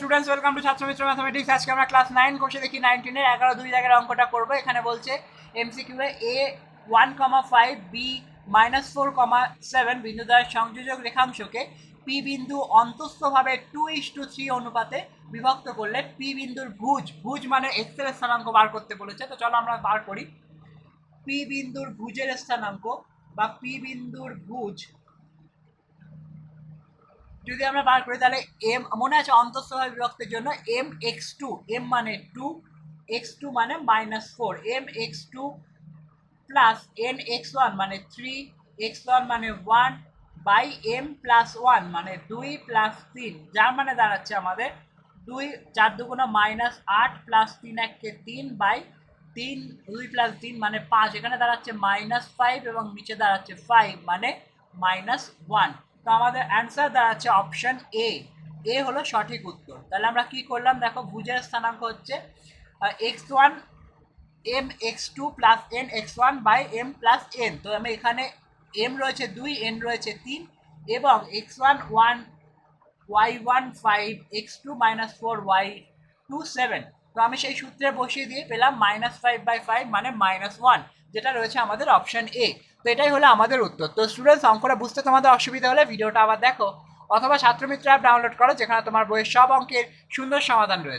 Students welcome to Chhatramitra mathematics. আজকে আমরা class 9 কোর্সে দেখি 19 এর 11 2 দাগের অঙ্কটা করব। এখানে বলছে এমসিকিউ এ a 1,5 b -4,7 বিন্দু দ্বারা সংযোজক রেখাংশকে পি বিন্দু অন্তস্থভাবে 2:3 অনুপাতে বিভক্ত করলে পি বিন্দুর ভুজ মানে এক্স এর স্থানাঙ্ক বার করতে বলেছে। তো চলো আমরা বার করি। পি বিন্দুর ভুজের স্থানাঙ্ক বা পি বিন্দুর ভুজ যদি আমরা বার করি তাহলে এম মনে আছে অন্তঃস্থভাবে বিভক্তের জন্য এম এক্স টু, এম মানে 2, x2 মানে -4, m x two plus n x one মানে 3, x1 মানে 1 বাই এম প্লাস 1 মানে 2 প্লাস 3, যার মানে দাঁড়াচ্ছে আমাদের 2 4 দুগুণা -8 প্লাস 3 1 3 বাই 3, 2 প্লাস 3 মানে 5, এখানে দাঁড়াচ্ছে -5 এবং নিচে দাঁড়াচ্ছে 5 মানে -1। তো আমাদের অ্যান্সার দাঁড়াচ্ছে অপশন এ। এ হলো সঠিক উত্তর। তাহলে আমরা কি করলাম দেখো, ভুজের স্থানাঙ্ক হচ্ছে x1 m x two plus n x one by m plus n. তো আমি এখানে এম রয়েছে 2, এন রয়েছে 3 এবং x1 1, y1 5, x2 -4, y2 7। তো আমি সেই সূত্রে বসিয়ে দিয়ে পেলাম -5/5 মানে -1, যেটা রয়েছে আমাদের অপশন এ। তো এটাই হলো আমাদের উত্তর। তো স্টুডেন্টস, অঙ্কটা বুঝতে তোমাদের অসুবিধা হলে ভিডিওটা আবার দেখো অথবা ছাত্রমিত্র অ্যাপ ডাউনলোড করো, যেখানে তোমার বইয়ের সব অঙ্কের সুন্দর সমাধান রয়েছে।